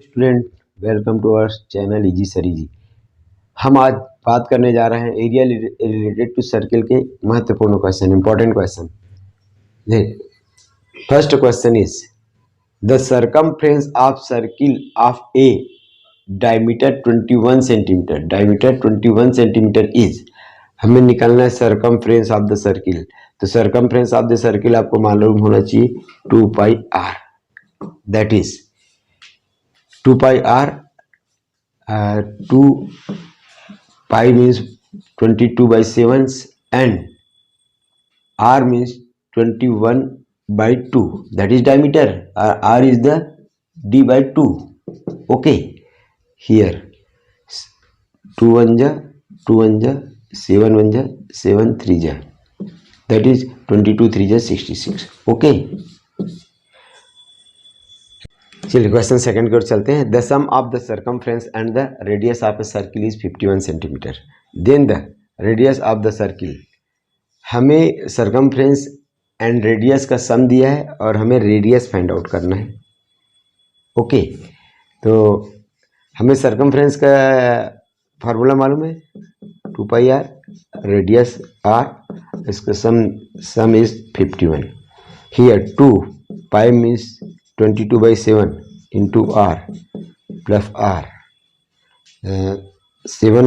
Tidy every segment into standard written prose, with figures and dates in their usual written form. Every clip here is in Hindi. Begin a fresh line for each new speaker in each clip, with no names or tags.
Student, welcome to our channel easy sir easy. हम आज बात करने जा रहे हैं एरिया रिलेटेड टू सर्किल के महत्वपूर्ण question, important question. First question is the circumference of circle of a diameter 21 centimetre, diameter 21 centimetre is. हमें निकालना है सरकमफ्रेंस ऑफ द सर्किल। तो सरकमफ्रेंस ऑफ द सर्किल आपको मालूम होना चाहिए 2 pi r, that is 2 pi r, 2 pi means 22/7 and r means 21/2, that is diameter. R is the d/2. Okay, here 2 1 ja 2 1 ja 7 1 ja 7 3 ja, that is 22 3 ja 66. Okay, चलिए क्वेश्चन सेकंड की ओर चलते हैं। The sum of the circumference and the radius of a circle is 51 centimetre. Then the radius of the circle, हमें सर्कमफ्रेंस एंड रेडियस का सम दिया है और हमें रेडियस फाइंड आउट करना है। ओके, तो हमें सर्कमफ्रेंस का फार्मूला मालूम है 2 पाई आर, रेडियस आर, इसका सम is 51। Here 2 pi means 22/7 into r plus r, 7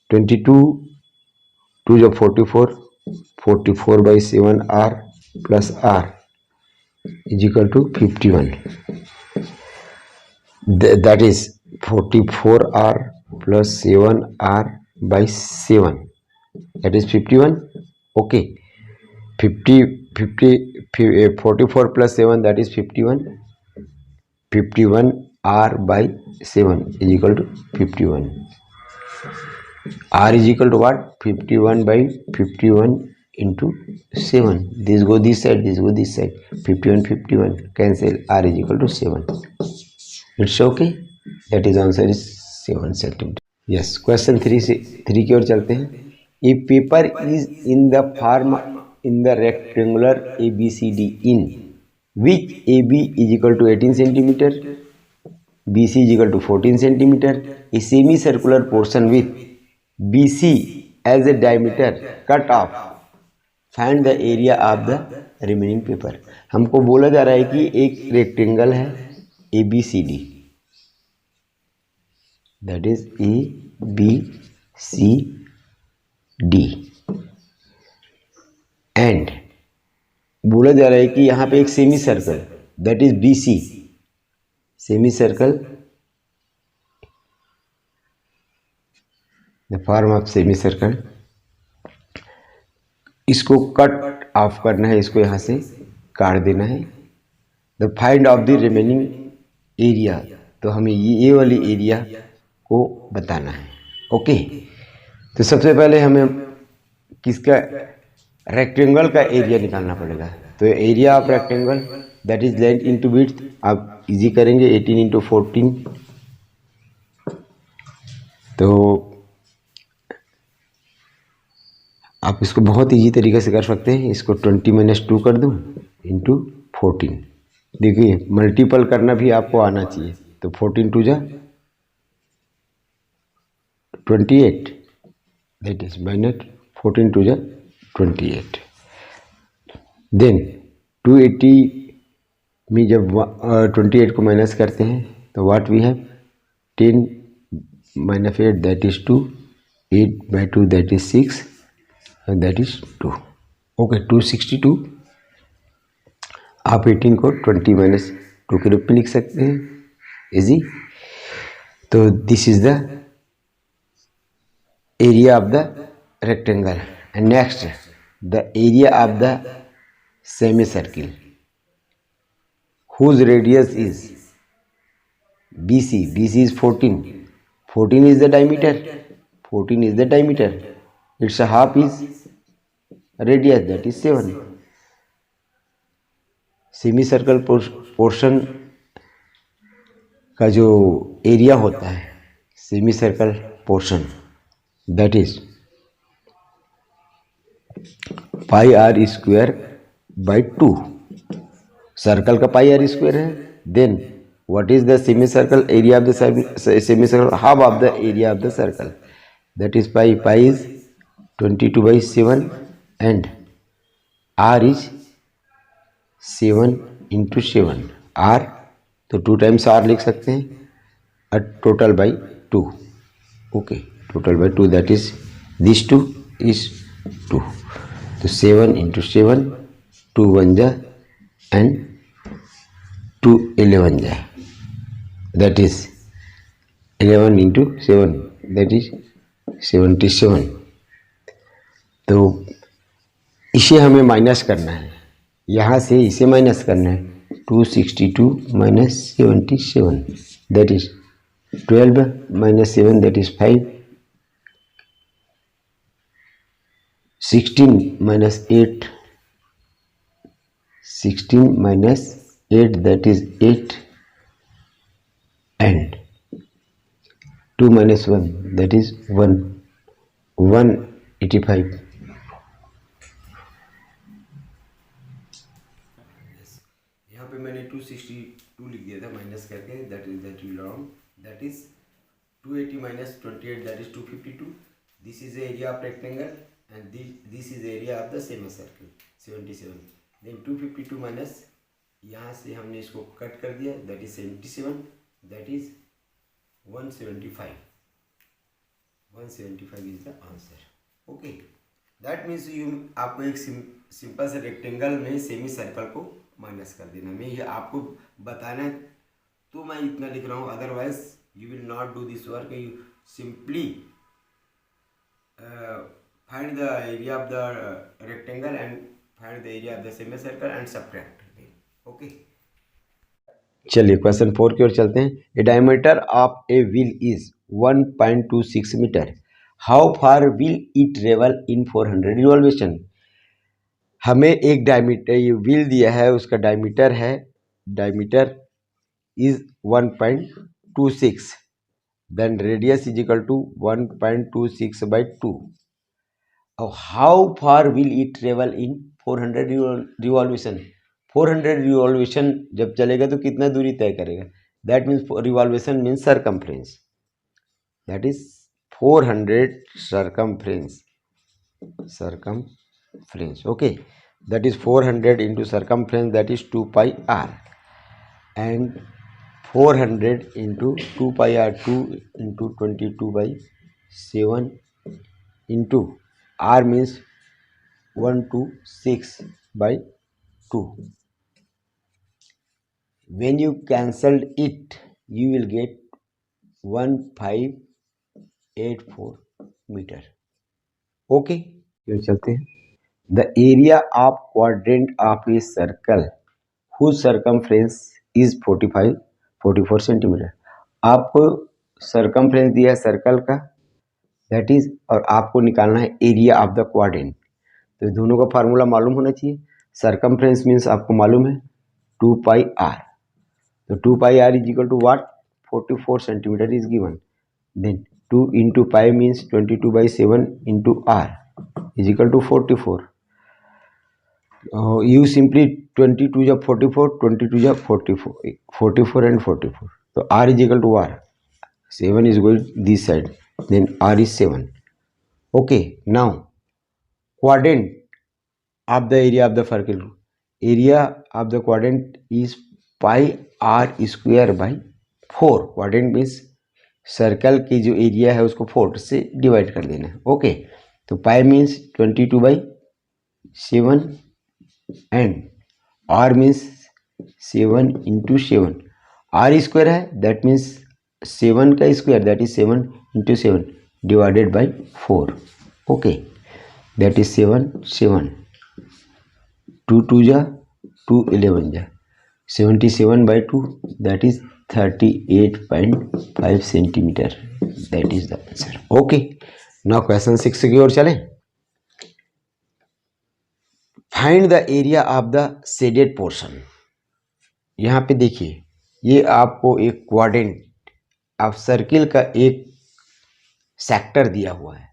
22 2 जो 44/7 r plus r is equal to 51. That is 44r plus 7r by 7, that is 51. Okay, 44 plus 7, that is 51. 51 r by 7 is equal to 51. R is equal to what? 51 by 51 into 7. This go this side, this go this side. 51 cancel. R is equal to 7. It's okay. That is answer is 7 centimeter. Yes. Question 3 की ओर चलते हैं। If paper is in the form in the rectangular ABCD in which AB is equal to 18 centimeter, BC is equal to 14 centimeter, a semicircular portion with BC as a diameter cut off, find the area of the remaining paper। हमको बोला जा रहा है कि एक रेक्टेंगल है ABCD, that is ABCD, and बोला जा रहा है कि यहाँ पे एक semi circle that is BC, semi circle, the form of semi circle, इसको कट ऑफ करना है, इसको यहाँ से काट देना है। The find of the remaining area, तो हमें ये वाली एरिया को बताना है। ओके, तो सबसे पहले हमें किसका रेक्टेंगल का एरिया निकालना पड़ेगा। तो area of rectangle that is length into width, आप इजी करेंगे 18 इंटू 14। तो आप इसको बहुत इजी तरीके से कर सकते हैं। इसको 20 - 2 कर दूं इंटू 14। देखिए मल्टीपल करना भी आपको आना चाहिए। तो 14 2 जा 28, दैट इज माइनस 14 2 जा 28। देन 280 में जब 28 को माइनस करते हैं तो what we have 10 - 8 that is 2, 8/2 that is 6 and that is 2. Okay, 262। आप 18 को 20 - 2 के रूप में लिख सकते हैं, इजी। तो this is the area of the rectangle. And next the area of the semi circle whose radius is BC, BC is 14, 14 is the diameter, 14 is the diameter, its half is radius, that is 7। Semi circle portion का जो एरिया होता है semi circle portion, that is pi r square by 2। Circle का पाई आर स्क्वायर है, then what is the semicircle area of the semicircle, half of the area of the circle, that is pi. Pi is 22/7 and r is 7 into 7 r, तो 2 times r लिख सकते हैं, total by 2. Okay, total by 2, that is this 2 is 2, तो 7 into 7, 2 1 जा and 2 11 जा, that is 11 into 7, that is 77. तो इसे हमें माइनस करना है, यहाँ से इसे माइनस करना है. 262 minus 77, that is 12 minus 7, that is 5. 16 minus 8, 16 minus 8, that is 8, and 2 minus 1, that is 1, 185. यहाँ पे मैंने 262 लिख दिया था माइनस करके, that is wrong, that is 280 minus 28, that is 252. This is the area of rectangle and this is the area of the semicircle 77. Then 252 minus, यहाँ से हमने इसको कट कर दिया, that is 77, that is 175. 175 is the answer. Okay, that means आपको एक सिंपल से रेक्टेंगल में सेमी सर्कल को माइनस कर देना. मैं ये आपको बताना है तो मैं इतना लिख रहा हूँ, otherwise you will not do this work. You simply find the area of the rectangle and find the area of the semicircle and subtract. Okay. चलिए क्वेश्चन 4 की ओर चलते हैं. A diameter of a wheel is 1.26 metre. How far will it travel in 400 revolution. हमें एक डायमीटर, ये व्हील दिया है, उसका डायमीटर है, diameter is 1.26, then radius is equal to 1.26/2. How far will it travel in 400 revolution. 400 revolution जब चलेगा तो कितना दूरी तय करेगा. That means revolution means circumference, that is 400 circumference. Okay, that is 400 into circumference, that is 2 pi r, and 400 into 2 pi r, 2 into 22/7 into r means 126/2. When you cancelled it, you will get 1584 meter. Okay, ये चलते हैं. The area of quadrant of a circle whose circumference is 44 centimetre. आपको सर्कमफ्रेंस दिया है सर्कल का, दैट इज, और आपको निकालना है एरिया ऑफ द क्वाड्रेंट. तो दोनों का फार्मूला मालूम होना चाहिए. सर्कमफ्रेंस मीन्स आपको मालूम है 2 पाई आर, तो 2 pi r is equal to what, 44 centimetre is given. Then 2 into pi means 22/7 into r is equal to 44. You simply 22 जब 44, 22 जब 44, 44 and 44. तो r is equal to r. 7 is going this side. Then r is 7. Okay. Now quadrant of the area of the circle. Area of the quadrant is pi r square by 4. Quadrant means circle की जो एरिया है उसको 4 से डिवाइड कर देना है. ओके, तो पाई means 22/7 and r means 7 into 7. r square है, that means 7 का square, that is 7 into 7 divided by 4. okay, that is 7 7, 2 2 जा 2 11 जा 77/2, that is 38.5 centimetre. that is the answer. okay, now question 6 की ओर चलें. Find the area of the shaded portion. यहाँ पे देखिए, ये आपको एक क्वाड्रेंट ऑफ सर्किल का एक सेक्टर दिया हुआ है.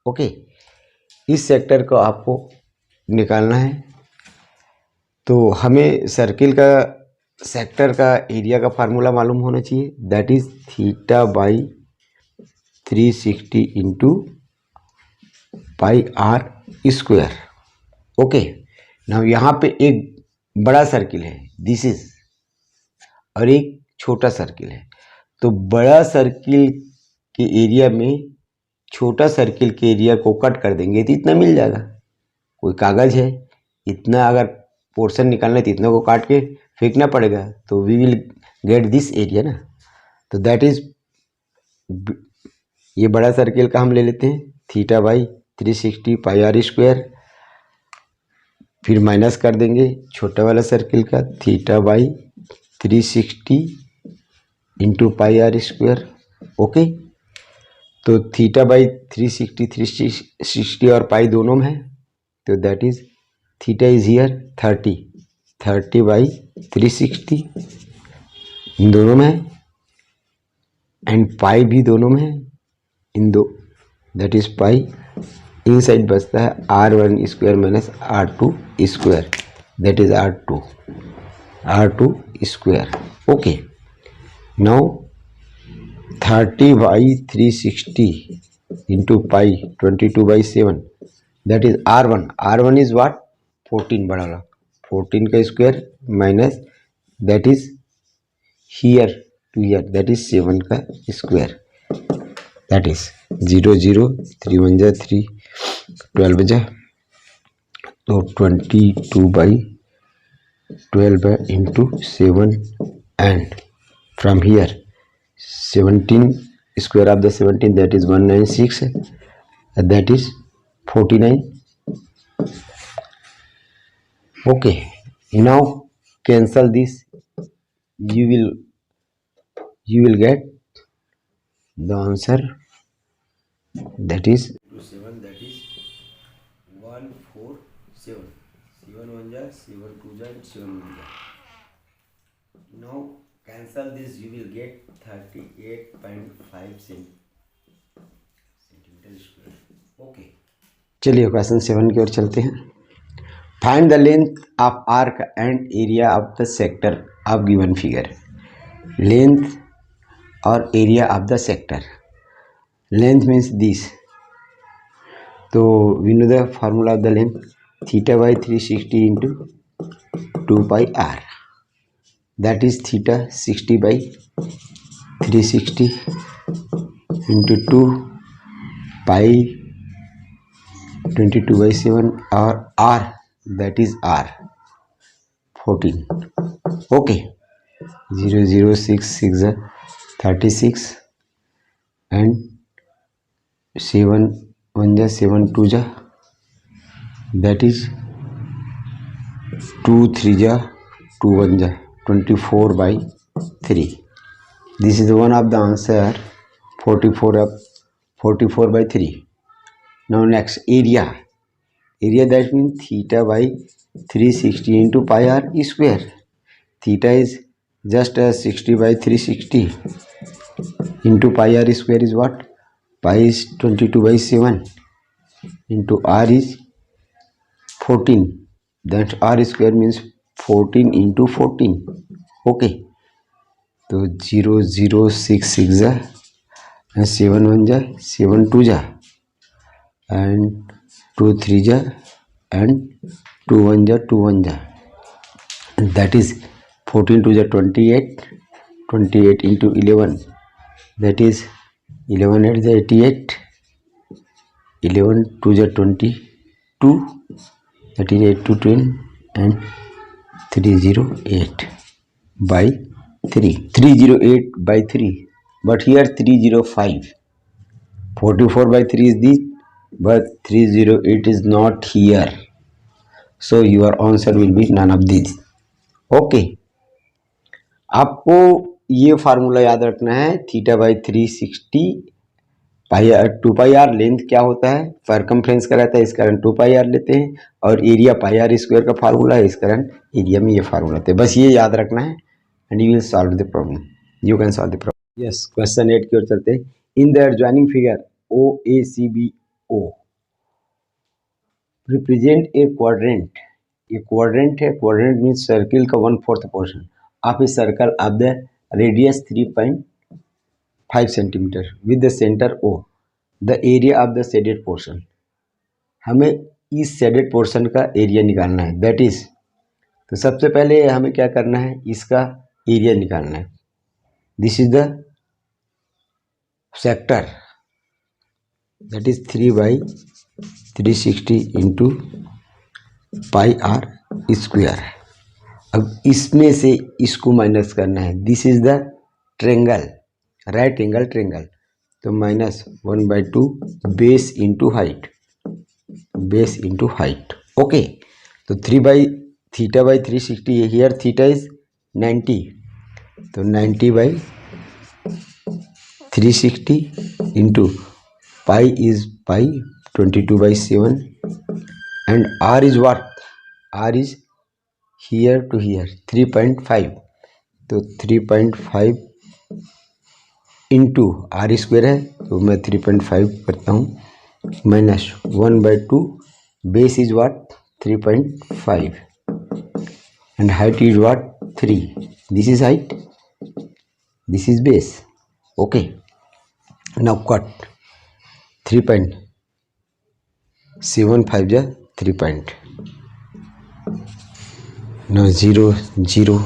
ओके, इस सेक्टर को आपको निकालना है. तो हमें सर्किल का सेक्टर का एरिया का फार्मूला मालूम होना चाहिए, that is theta by 360 into pi r square. Okay, now यहाँ पे एक बड़ा सर्किल है, दिस इज, और एक छोटा सर्किल है। तो बड़ा सर्किल के एरिया में छोटा सर्किल के एरिया को कट कर देंगे तो इतना मिल जाएगा। कोई कागज है, इतना अगर पोर्शन निकालना है तो इतना को काट के फेंकना पड़ेगा, तो we will get this area ना। तो दैट इज, ये बड़ा सर्किल का हम ले लेते हैं theta by 360 pi r square, फिर माइनस कर देंगे छोटा वाला सर्किल का theta by 360 into pi r square. Okay, तो थीटा बाई 360 और पाई दोनों में है, तो that is theta is here 30 by 360 इन दोनों में है, एंड पाई भी दोनों में है इन दो, that is pi. Inside बचता है R1 square minus R2 square, that is R2 square. Okay, now 30 by 360 into pi 22/7, that is R1 is what 14, बड़ा वाला 14 का square minus that is here to here, that is 7 का स्क्वायर, दैट इज 0 0 3 1 जा 3 12 बजा, तो 22/12 into 7 and from here 17 square of the 17, that is 196, that is 49. Okay, now cancel this, you will get the answer, that is 7, that is 147, 7 1 ja 7 2 ja 7 1 ja. Now cancel this, you will get 38.5 centimetre square. Okay, चलिए क्वेश्चन 7 की ओर चलते हैं। Find the length of arc and area of the sector of given figure. Length और area of the sector, length means this, तो we know the formula of the length theta by 360 into 2 pi r, that is theta 60 by 360 into 2 pi 22/7, or r, that is r 14. Okay, 0 0 6 6 36 and 7 1 ja 7 2 ja, that is 2 3 ja 2 1 ja 24/3. This is one of the answer, 44/3. Now next area, that means theta by 360 into pi r square. Theta is just 60 by 360 into pi r square is what? Pi is 22/7 into r is 14, that r square means 14 into 14. Okay, तो 0 0 6 6 जा, 7 1 जा 7 2 जा, एंड 2 3 जा, एंड 2 1 जा 2 1 जा, दैट इज 14 2 जा 28, 28 इंटू 11, दैट इज 11 8 जा 88, 11 2 जा 22, that is 8 to 10 and 308/3, but here 305, 44/3 is this, but 308 is not here, so your answer will be none of these. Okay, आपको ये फार्मूला याद रखना है, theta by 360 pi r 2 pi r, length क्या होता है सर्कमफ्रेंस का रहता है, इस कारण 2 पाई आर लेते हैं, और एरिया पाई आर स्क्वायर का फार्मूला है, इस कारण एरिया में ये फार्मूला होता है, बस ये याद रखना है and you will solve the problem, you can solve the problem. Yes, question 8 की ओर चलते हैं। In the adjoining figure OACBO represent a quadrant, ये क्वाड्रेंट है, क्वाड्रेंट मीन्स सर्किल का 1/4 portion, of a circle of the radius 3.5 centimetre with the centre O, the area of the shaded portion. हमें इस शेडेड पोर्शन का एरिया निकालना है, दैट इज, तो सबसे पहले हमें क्या करना है, इसका एरिया निकालना है। This is the sector, that is 3/360 into pi r square. अब इसमें से इसको माइनस करना है। This is the triangle, right angle triangle, तो -1/2 base into height, base into height. Okay, तो θ/360, हियर थीटा इज 90, तो 90/360 into pi is pi 22/7 and r is what, r is here to here 3.5, तो 3.5 इंटू आर स्क्वायर है, तो मैं 3.5 करता हूँ, -1/2 base is what 3.5 and height is what 3, this is height, this is base. Okay, now cut 3.75 ja 3 point, now 0 0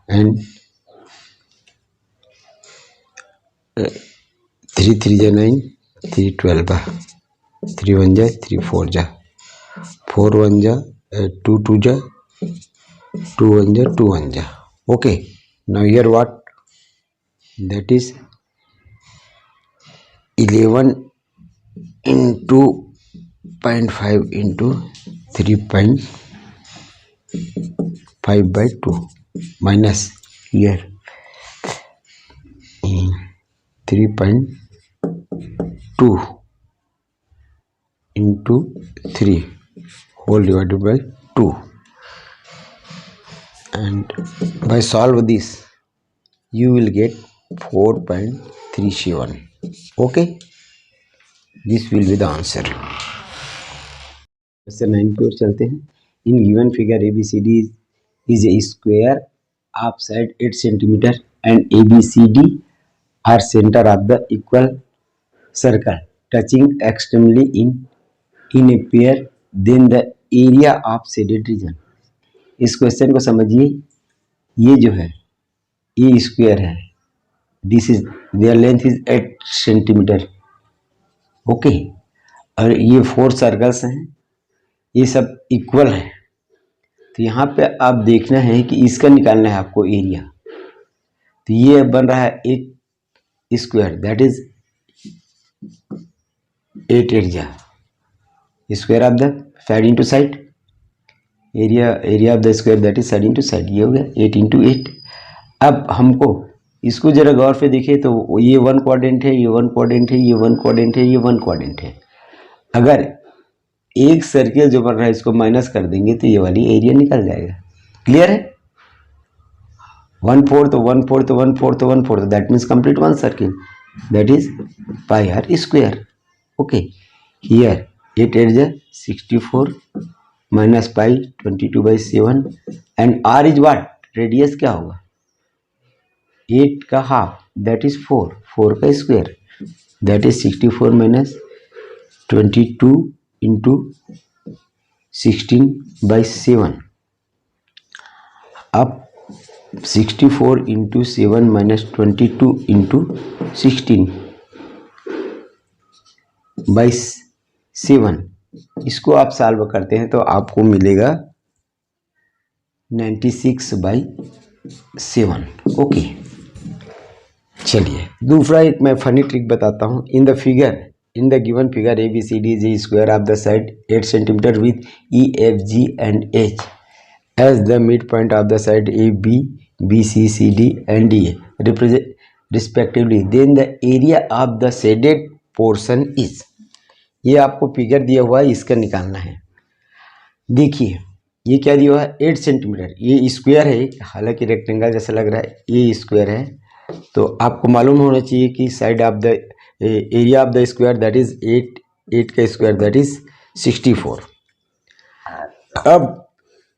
and 3 3 ja 9, 3 12 3 1 ja 3 4 ja 4 1 ja 2 2 ja 2 1 ja 2 1 ja. Okay, now here what, that is 11 into 0.5 into 3.5/2 minus here 3.2 into 3 whole divided by 2, and by solve this you will get 4.37. Okay, this will be the answer. Question 9 की ओर चलते हैं। In given figure ABCD is a square of side 8 centimeter and ABCD are center of the equal circle touching extremely in a pair, then the area of shaded region. इस क्वेश्चन को समझिए, ये जो है ये स्क्वायर है, this is there length is 8 centimetre. Okay, और ये 4 सर्कल्स हैं, ये सब इक्वल है। तो यहाँ पे आप देखना है कि इसका निकालना है आपको एरिया। तो ये बन रहा है एक square, that is 8 area, square of the side into side, area of the square that is side into side, ये हो गया 8 इंटू 8। अब हमको इसको जरा गौर से देखें तो ये 1 क्वाड्रेंट है, ये 1 क्वाड्रेंट है, ये 1 क्वाड्रेंट है, ये 1 क्वाड्रेंट है। अगर एक सर्किल जो बन रहा है इसको माइनस कर देंगे तो ये वाली एरिया निकल जाएगा। क्लियर है? 1/4 तो 1/4 तो 1/4 तो 1/4, that means complete 1 circle, that is pi r square. Okay, here 8 8 जा 64 minus pi 22/7 and r is what, radius क्या होगा 8 का हाफ, दैट इज 4, 4 का square, that is 64 minus 22 into 16/7। अब 64 इंटू 7 माइनस 22 इंटू 16/7, इसको आप सॉल्व करते हैं तो आपको मिलेगा 96/7। ओके, चलिए दूसरा एक मैं फनी ट्रिक बताता हूँ। In the given figure ABCD is a square of the side 8 cm with EFG and H as the midpoint of the side AB, BC, CD and DA represent respectively, then the area of the shaded portion is। ये आपको फिगर दिया हुआ है, इसका निकालना है। देखिए ये क्या दिया हुआ है 8 सेंटीमीटर, ये स्क्वायर है, हालांकि रेक्टेंगल जैसा लग रहा है, ये स्क्वायर है। तो आपको मालूम होना चाहिए कि side of the area of the square that is 8 का स्क्वायर दैट इज 64। अब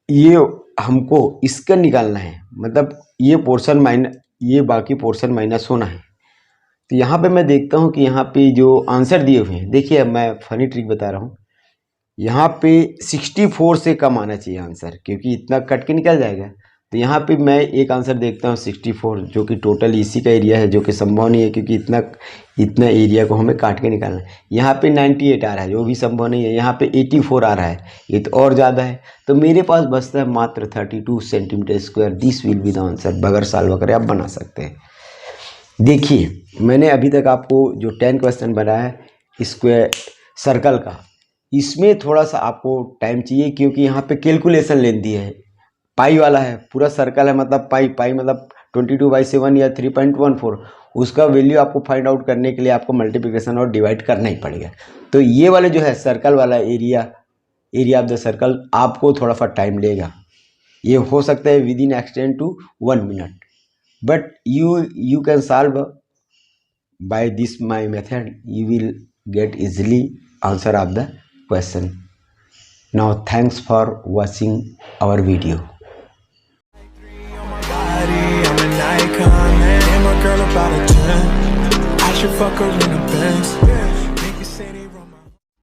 ये हमको इसका निकालना है, मतलब ये पोर्शन माइनस, ये बाकी पोर्शन माइनस होना है। तो यहाँ पे मैं देखता हूँ कि यहाँ पे जो आंसर दिए हुए हैं, देखिए अब मैं फनी ट्रिक बता रहा हूँ, यहाँ पे 64 से कम आना चाहिए आंसर, क्योंकि इतना कट के निकल जाएगा। तो यहाँ पे मैं एक आंसर देखता हूँ 64, जो कि टोटल इसी का एरिया है, जो कि संभव नहीं है क्योंकि इतना एरिया को हमें काट के निकालना है। यहाँ पे 98 आ रहा है, जो भी संभव नहीं है। यहाँ पे 84 आ रहा है, ये तो और ज़्यादा है। तो मेरे पास बचता है मात्र 32 centimetre square. This will be the answer. बगैर सॉल्व करें आप बना सकते हैं। देखिए मैंने अभी तक आपको जो 10 क्वेश्चन बनाया है स्क्वायर सर्कल का, इसमें थोड़ा सा आपको टाइम चाहिए, क्योंकि यहाँ पे कैलकुलेशन लेंदी है। पाई वाला है, पूरा सर्कल है, मतलब पाई मतलब 22/7 या 3.14, उसका वैल्यू आपको फाइंड आउट करने के लिए आपको मल्टीप्लिकेशन और डिवाइड करना ही पड़ेगा। तो ये वाले जो है सर्कल वाला एरिया ऑफ द सर्कल आपको थोड़ा सा टाइम लेगा। ये हो सकता है within extend to 1 minute, but you can solve by this my method. You will get easily answer of the question. Now thanks for watching our video.
I'm an icon, man. And my girl about a 10. I should fuck her in a Benz.